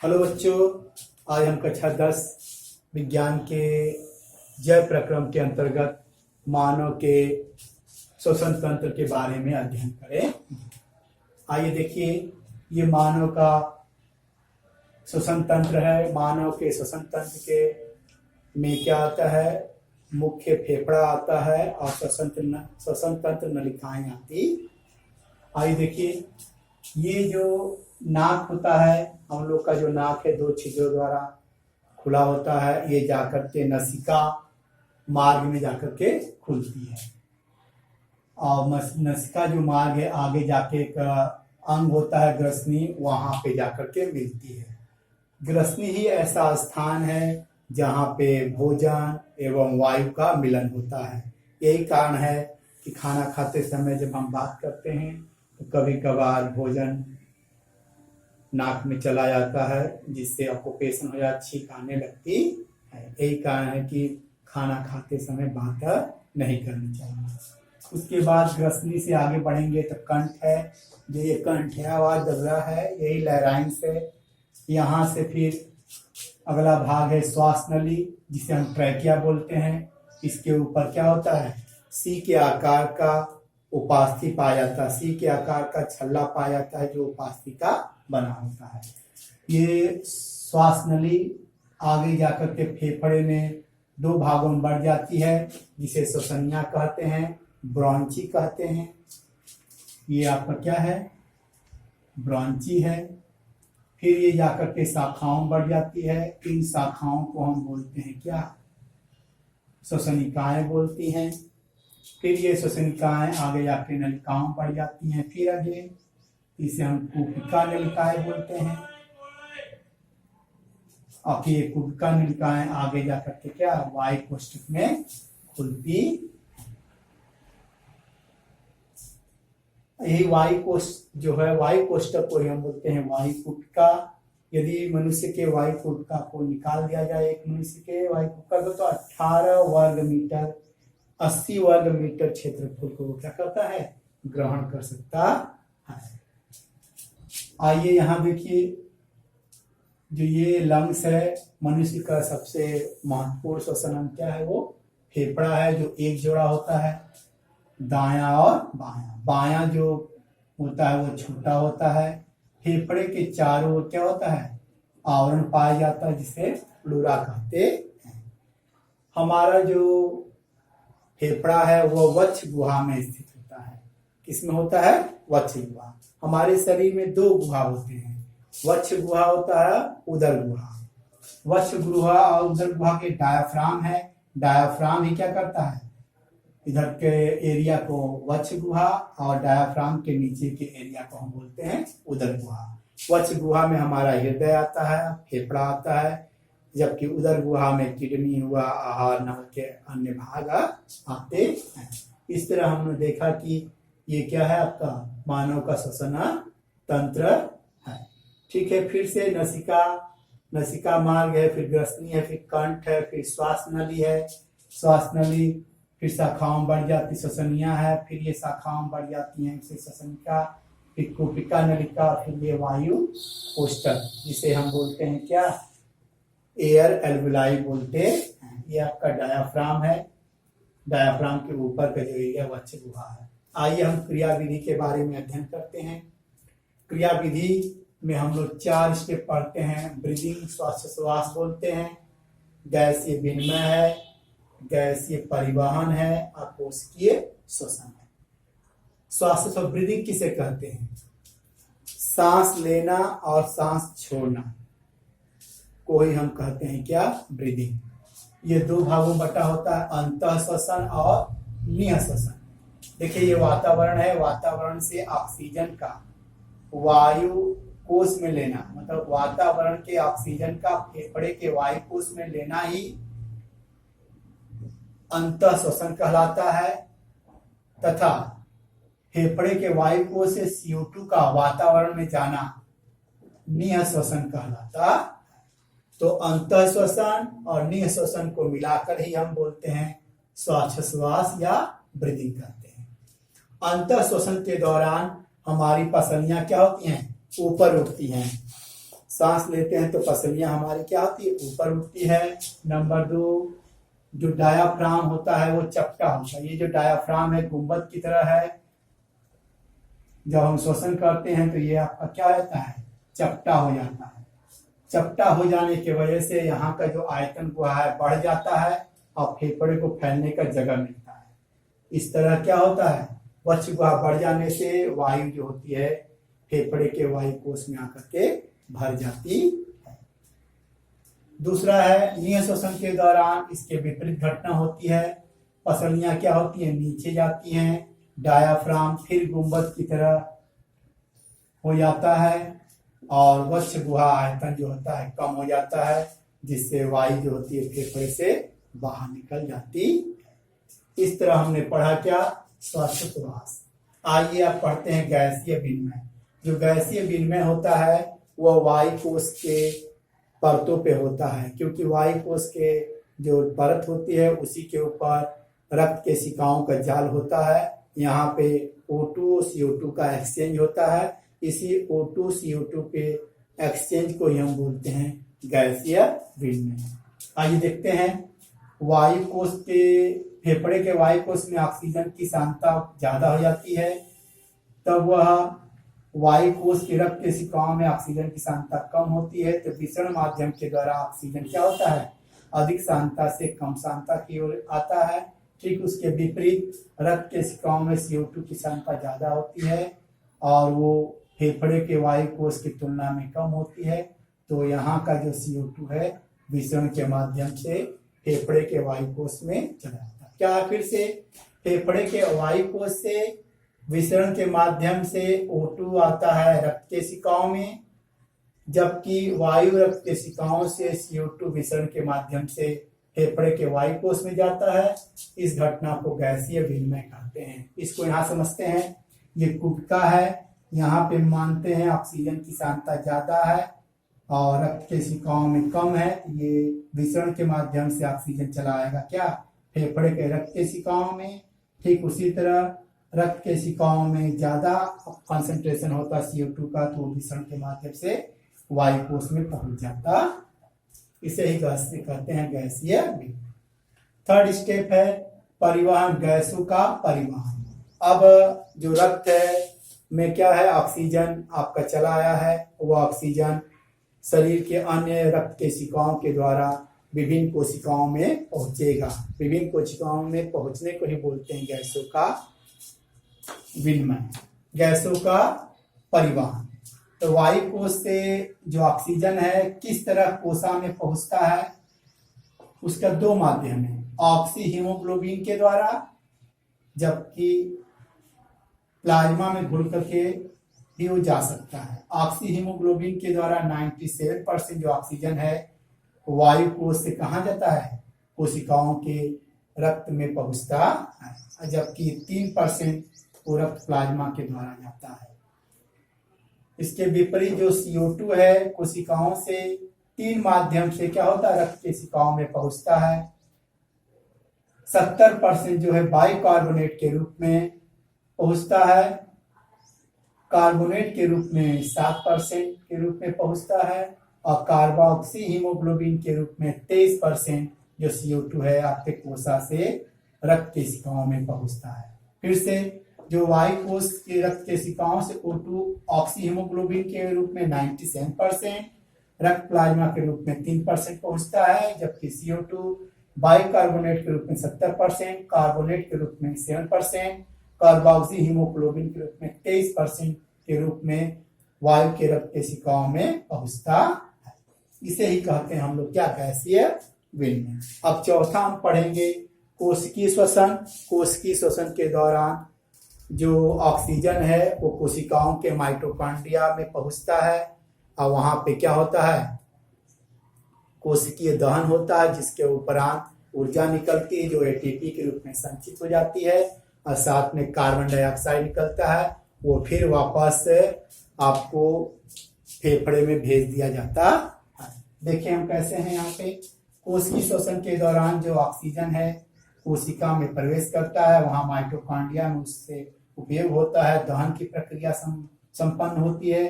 Hello बच्चों, आज हम कक्षा 10 विज्ञान के जैव प्रक्रम के अंतर्गत मानव के श्वसन तंत्र के बारे में अध्ययन करें। आइए देखिए, ये मानव का श्वसन तंत्र है। मानव के श्वसन तंत्र के में क्या आता है? मुख्य फेफड़ा आता है और श्वसन तंत्र नलिकाएं आती। आइए देखिए, ये जो नाक होता है, हम लोग का जो नाक है दो छिद्रों द्वारा खुला होता है। ये जाकर के नसिका मार्ग में जाकर के खुलती है और नसिका जो मार्ग है आगे जाके एक अंग होता है ग्रसनी, वहां पे जाकर के मिलती है। ग्रसनी ही ऐसा स्थान है जहाँ पे भोजन एवं वायु का मिलन होता है। यही कारण है कि खाना खाते समय जब हम बात करते हैं तो कभी कभार भोजन नाक में चला जाता है, जिससे ऑक्यूपेशन हो जाती, छींक आने लगती है। यही कारण है कि खाना खाते समय बात नहीं करनी चाहिए। उसके बाद ग्रसनी से आगे बढ़ेंगे तो कंठ है। जो ये कंठ है, आवाज दब रहा है, यही लहराइंस है। यहाँ से फिर अगला भाग है श्वास नली, जिसे हम ट्रैकिया बोलते हैं। इसके ऊपर क्या होता है? सी के आकार का उपास्थि पाया जाता है। सी के आकार का छल्ला पाया जाता है जो उपास्थि का बना होता है। ये श्वास नली आगे जाकर के फेफड़े में दो भागों में बढ़ जाती है, जिसे श्वसनिया कहते हैं, ब्रॉन्ची कहते हैं। ये आपका क्या है? ब्रॉन्ची है। फिर ये जाकर के शाखाओं में बढ़ जाती है। इन शाखाओं को हम बोलते हैं क्या? श्वसनिकाएं बोलती हैं। फिर ये श्वसनिकाएं आगे जाके नलिकाओं में बढ़ जाती हैं। फिर आगे इसे हम कुपिका नलिकाएं बोलते हैं। और फिर कुपिका नलिकाएं आगे जाकर के क्या वायु कोष्ठक में खुलती। यही वायु कोष्ठ जो है, वायु कोष्ठक को ही हम बोलते हैं वायु कुपिका। यदि मनुष्य के वायु कुपिका को निकाल दिया जाए, एक मनुष्य के वायु कुपिका को, तो 18 वर्ग मीटर 80 वर्ग मीटर क्षेत्रफल को क्या करता है? ग्रहण कर सकता है। आइए यहाँ देखिए, जो ये लंग्स है, मनुष्य का सबसे महत्वपूर्ण श्वसन अंग क्या है? वो फेफड़ा है, जो एक जोड़ा होता है, दायां और बायां। बायां जो होता है वो छोटा होता है। फेफड़े के चारों ओर क्या होता है? आवरण पाया जाता है, जिसे प्लूरा कहते हैं। हमारा जो फेफड़ा है वो वक्ष गुहा में स्थित होता है। किसमें होता है? वक्ष गुहा। हमारे शरीर में दो गुहा होते हैं, वक्ष गुहा होता है, उदर गुहा। वक्ष गुहा और उदर गुहा के डायाफ्राम है। डायाफ्राम ही क्या करता है? इधर के एरिया को वक्ष गुहा और डायाफ्राम के नीचे के एरिया को हम बोलते हैं उदर गुहा। वक्ष गुहा में हमारा हृदय आता है, फेफड़ा आता है, जबकि उदर गुहा में किडनी हुआ, आहार नल के अन्य भाग आते हैं। इस तरह हमने देखा कि ये क्या है? आपका मानव का श्वसन तंत्र है। ठीक है, फिर से नसिका मार्ग है, फिर ग्रसनी है, फिर कंठ है, फिर श्वास नली है। श्वास नली फिर शाखाओं में बढ़ जाती, श्वसनिया है, फिर ये शाखाओं में बढ़ जाती हैं, इसे श्वसनिका, फिर कुपिका नलिका, फिर ये वायु कोष्ठक, जिसे हम बोलते हैं क्या? एयर एल्वुलाई बोलते हैं। ये आपका डायाफ्राम है। डायाफ्राम के ऊपर का जो एरिया वक्ष गुहा है। आइए हम क्रिया विधि के बारे में अध्ययन करते हैं। क्रिया विधि में हम लोग 4 स्टेप पढ़ते हैं। ब्रीदिंग, श्वास बोलते हैं, गैसीय विनिमय है, गैसीय परिवहन है और कोशिकीय श्वसन है। श्वास ब्रीदिंग किसे कहते हैं? सांस लेना और सांस छोड़ना को ही हम कहते हैं क्या? ब्रीदिंग। ये दो भागों में बटा होता है, अंतः श्वसन और निह श्वसन। देखिए, ये वातावरण है, वातावरण से ऑक्सीजन का वायु कोश में लेना, मतलब वातावरण के ऑक्सीजन का फेफड़े के वायु कोश में लेना ही अंतः श्वसन कहलाता है। तथा फेफड़े के वायु कोश से CO2 का वातावरण में जाना निह श्वसन कहलाता। तो अंतः श्वसन और निह श्वसन को मिलाकर ही हम बोलते हैं श्वास या ब्रीदिंग करते हैं। अंतः श्वसन के दौरान हमारी पसलियां क्या होती हैं? ऊपर उठती हैं। सांस लेते हैं तो पसलियां हमारी क्या होती है, ऊपर उठती है। नंबर 2, जो डायाफ्राम होता है वो चपटा होता है। ये जो डायाफ्राम है गुंबद की तरह है। जब हम श्वसन करते हैं तो ये आपका क्या रहता है, चपटा हो जाता है। चपटा हो जाने की वजह से यहाँ का जो आयतन गुहा है बढ़ जाता है और फेफड़े को फैलने का जगह मिलता है। इस तरह क्या होता है, वक्ष गुहा बढ़ जाने से वायु जो होती है फेफड़े के वायु कोष में आकर के भर जाती है। दूसरा है निय श्वसन के दौरान इसके विपरीत घटना होती है। पसलियां क्या होती है, नीचे जाती हैं। डायाफ्राम फिर गुंबद की तरह हो जाता है और वक्ष गुहा आयतन जो होता है कम हो जाता है, जिससे वायु जो होती है फेफड़े से बाहर निकल जाती है। इस तरह हमने पढ़ा क्या, श्वासोच्छ्वास। आइए आप पढ़ते हैं गैसीय विनिमय। जो गैसीय विनिमय होता है वह वायु कोश के परतों पे होता है, क्योंकि वायु कोश के जो परत होती है उसी के ऊपर रक्त के सिकाओं का जाल होता है। यहाँ पे O2 CO2 का एक्सचेंज होता है। इसी O2 CO2 के एक्सचेंज को ही हम बोलते हैं गैसीय विनिमय। आइए देखते हैं, वायु कोश के फेफड़े के वायु कोश में ऑक्सीजन की सांद्रता ज्यादा हो जाती है, तब वह वायु कोश के रक्त केशिकाओं में ऑक्सीजन की सांद्रता कम होती है, तो विसरण माध्यम के द्वारा ऑक्सीजन क्या होता है, अधिक सांद्रता से कम सांद्रता की ओर आता है। ठीक उसके विपरीत रक्त केशिकाओं में CO2 की सांद्रता ज्यादा होती है और वो फेफड़े के वायु कोश की तुलना में कम होती है, तो यहाँ का जो CO2 है विसरण के माध्यम से फेफड़े के वायु कोश में चला जाता है। क्या फिर से, फेफड़े के वायु कोश से विसरण के माध्यम से O2 आता है रक्त केशिकाओं में, जबकि वायु रक्त केशिकाओं से CO2 विसरण के माध्यम से फेफड़े के वायु कोश में जाता है। इस घटना को गैसीय विनिमय कहते हैं। इसको यहाँ समझते हैं, ये गुटका है, यहाँ पे मानते हैं ऑक्सीजन की सांद्रता ज्यादा है और रक्त केशिकाओं में कम है। ये विसरण के माध्यम से ऑक्सीजन चला आएगा क्या, फेफड़े के रक्त केशिकाओं में। ठीक उसी तरह रक्त केशिकाओं में ज्यादा कंसंट्रेशन होता है CO2 का, तो विसरण के माध्यम से वायु कोश में पहुंच जाता। इसे ही कहते हैं गैसीय विनिमय। थर्ड स्टेप है परिवहन, गैसों का परिवहन। अब जो रक्त है में क्या है, ऑक्सीजन आपका चला आया है, वो ऑक्सीजन शरीर के अन्य रक्त केशिकाओं के द्वारा विभिन्न कोशिकाओं में पहुंचेगा। विभिन्न कोशिकाओं में पहुंचने को ही बोलते हैं गैसों का विनिमय, गैसों का परिवहन। तो वायु कोश से जो ऑक्सीजन है किस तरह कोशा में पहुंचता है, उसका दो माध्यम है, ऑक्सी हीमोग्लोबिन के द्वारा, जबकि प्लाज्मा में घुल करके भी वो जा सकता है। ऑक्सी हीमोग्लोबिन के द्वारा 97% जो ऑक्सीजन है वायु कोश से कहाँ जाता है, कोशिकाओं के रक्त में पहुंचता है, जबकि 3% वो रक्त प्लाज्मा के द्वारा जाता है। इसके विपरीत जो CO2 है कोशिकाओं से 3 माध्यम से क्या होता है, रक्त केशिकाओं में पहुंचता है। 70% जो है बाइकार्बोनेट के रूप में पहुंचता है, कार्बोनेट के रूप में 7% के रूप में पहुंचता है और कार्बोक्सी हीमोग्लोबिन के रूप में 23% जो CO2 है आपके कोशा से रक्त केशिकाओं में पहुंचता है। फिर से जो वायु कोश के रक्त केशिकाओं से O2 ऑक्सी हीमोग्लोबिन के रूप में 97%, रक्त प्लाज्मा के रूप में 3% पहुंचता है, जबकि CO2 बाइकार्बोनेट के रूप में 70%, कार्बोनेट के रूप में 7%, कार्बोक्सी हीमोग्लोबिन के रूप में 23% के रूप में वायु के रक्त केशिकाओं में पहुंचता है। इसे ही कहते हैं हम लोग क्या, गैसीय विनिमय। अब चौथा हम पढ़ेंगे कोशिकीय श्वसन। कोशिकीय श्वसन के दौरान जो ऑक्सीजन है वो कोशिकाओं के माइटोकॉन्ड्रिया में पहुंचता है और वहां पे क्या होता है, कोशिकीय दहन होता है, जिसके उपरांत ऊर्जा निकलती है जो ATP के रूप में संचित हो जाती है और साथ में कार्बन डाइऑक्साइड निकलता है, वो फिर वापस आपको फेफड़े में भेज दिया जाता है। देखिए हम कैसे हैं यहाँ पे, कोशिकीय श्वसन के दौरान जो ऑक्सीजन है कोशिका में प्रवेश करता है, वहां माइटोकॉन्ड्रिया में उससे उपयोग होता है, दहन की प्रक्रिया संपन्न होती है,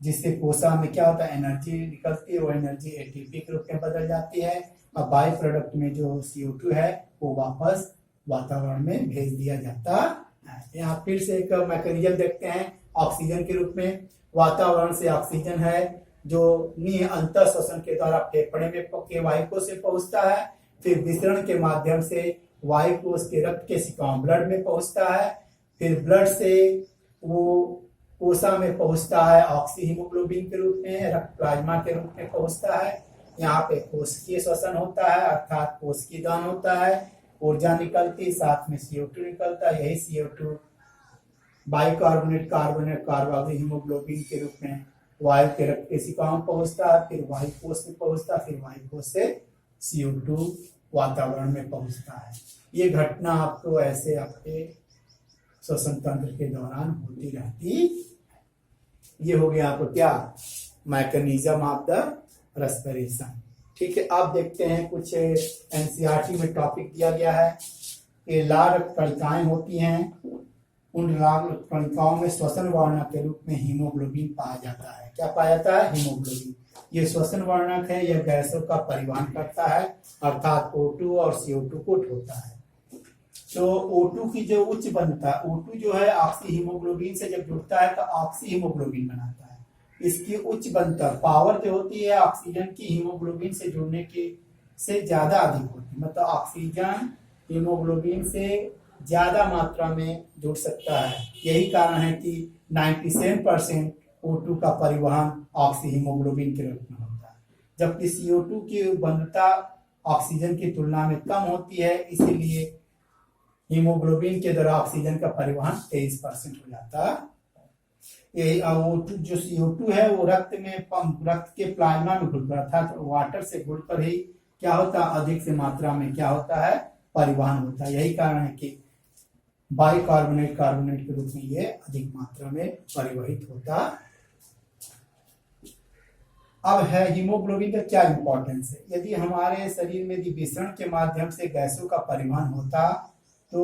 जिससे कोसा में क्या होता है, एनर्जी निकलती है, वो एनर्जी एटीपी के रूप में बदल जाती है और बाई प्रोडक्ट में जो CO2 है वो वापस वातावरण में भेज दिया जाता है। यहाँ फिर से एक मैकेनिज्म देखते हैं ऑक्सीजन के रूप में। वातावरण से ऑक्सीजन है जो अंतर श्वसन के द्वारा फेफड़े में के वायुकोश से पहुंचता है, फिर विसरण के माध्यम से वायुकोश के रक्त के सिकाओं ब्लड में पहुंचता है, फिर ब्लड से वो कोसा में पहुंचता है ऑक्सी हीमोग्लोबिन के रूप में, रक्त प्लाज्मा के रूप में पहुंचता है। यहाँ पे कोशिकीय श्वसन होता है अर्थात कोशिकीय दान होता है, ऊर्जा निकलती, साथ में CO2 निकलता है। यही CO2 बाइकार्बोनेट कार्बोक्सी हीमोग्लोबिन के रूप में वायु के रक्त केशिकाओं में पहुंचता है, फिर वायुकोश में पहुंचता है, फिर वायुकोश से CO2 वातावरण में पहुंचता है। ये घटना आपको ऐसे आपके श्वसन तंत्र के दौरान होती रहती है। ये हो गया आपको क्या, मैकेनिज्म ऑफ द रेस्पिरेशन। ठीक है, अब देखते हैं कुछ एनसीईआरटी में टॉपिक दिया गया है। ये लाल रक्त कणिकाएं होती हैं, उन लाल रक्त कणिकाओं में श्वसन वर्णक के रूप में हीमोग्लोबिन पाया जाता है। क्या पाया जाता है, हीमोग्लोबिन। ये श्वसन वर्णक है, यह गैसों का परिवहन करता है अर्थात O2 और CO2 को ढोता है। तो O2 की जो उच्च बनता है, O2 जो है ऑक्सी हीमोग्लोबिन से जब जुड़ता है तो ऑक्सी हीमोग्लोबिन बनाता है। इसकी उच्च बनता पावर जो होती है ऑक्सीजन की हीमोग्लोबिन से जुड़ने की से ज्यादा अधिक होती है, मतलब ऑक्सीजन हीमोग्लोबिन से ज्यादा मात्रा में जुड़ सकता है। यही कारण है कि 97% O2 का परिवहन ऑक्सी हीमोग्लोबिन के रूप में होता है, जबकि CO2 की बंधुता ऑक्सीजन की तुलना में कम होती है, इसीलिए हीमोग्लोबिन के द्वारा ऑक्सीजन का परिवहन 23% हो जाता है। यही O2 जो CO2 है वो रक्त के प्लाज्मा में घुलकर अर्थात वाटर से घुलकर ही क्या होता है, अधिक से मात्रा में क्या होता है, परिवहन होता है। यही कारण है कि बाइकार्बोनेट के रूप में ये अधिक मात्रा में परिवहित होता। अब है हीमोग्लोबिन का क्या इंपॉर्टेंस है। यदि हमारे शरीर में यदि विसरण के माध्यम से गैसों का परिवहन होता तो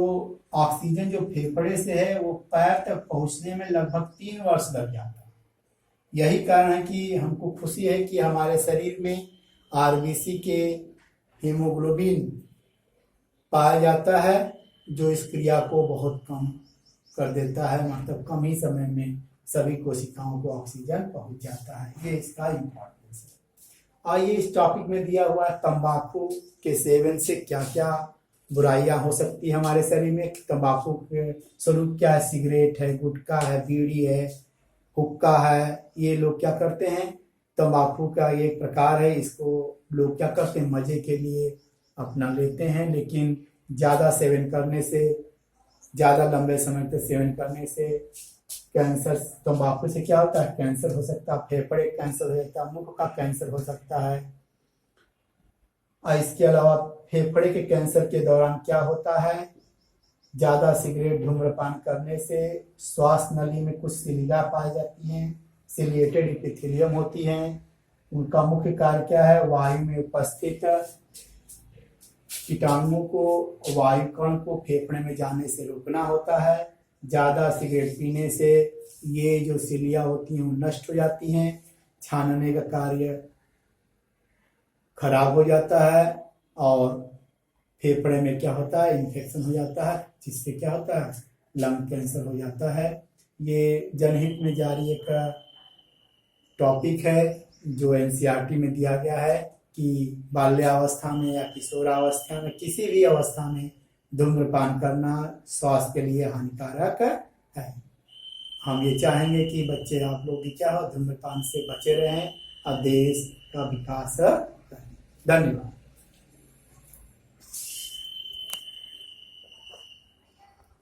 ऑक्सीजन जो फेफड़े से है वो पैर तक पहुंचने में लगभग 3 वर्ष लग जाता। यही कारण है कि हमको खुशी है कि हमारे शरीर में आरबीसी के हीमोग्लोबिन पाया जाता है, जो इस क्रिया को बहुत कम कर देता है, मतलब कम ही समय में सभी कोशिकाओं को ऑक्सीजन पहुंच जाता है। ये इसका इम्पोर्टेंस है। आइए इस टॉपिक में दिया हुआ है तंबाकू के सेवन से क्या क्या बुराइयां हो सकती है हमारे शरीर में। तंबाकू के स्वरूप क्या है, सिगरेट है, गुटखा है, बीड़ी है, हुक्का है। ये लोग क्या करते हैं, तंबाकू का ये प्रकार है, इसको लोग क्या करते हैं, मजे के लिए अपना लेते हैं, लेकिन ज्यादा सेवन करने से, ज्यादा लंबे समय तक सेवन करने से कैंसर, तंबाकू से क्या होता है, कैंसर हो सकता है, फेफड़े कैंसर हो सकता है, मुख का कैंसर हो सकता है। और इसके अलावा फेफड़े के कैंसर के दौरान क्या होता है, ज्यादा सिगरेट धूम्रपान करने से श्वास नली में कुछ सिलिया पाई जाती हैं, सिलिएटेड इपिथेलियम होती हैं। उनका मुख्य कार्य क्या है, वायु में उपस्थित कीटाणुओं को, वायु कण को फेफड़े में जाने से रोकना होता है। ज्यादा सिगरेट पीने से ये जो सिलिया होती हैं वो नष्ट हो जाती हैं, छानने का कार्य खराब हो जाता है और फेफड़े में क्या होता है, इन्फेक्शन हो जाता है, जिससे क्या होता है, लंग कैंसर हो जाता है। ये जनहित में जारी एक टॉपिक है जो एनसीईआरटी में दिया गया है कि बाल्यावस्था में या किशोरावस्था में, किसी भी अवस्था में धूम्रपान करना स्वास्थ्य के लिए हानिकारक है। हम ये चाहेंगे कि बच्चे आप लोग भी क्या हो, धूम्रपान से बचे रहें और देश का विकास करें। धन्यवाद।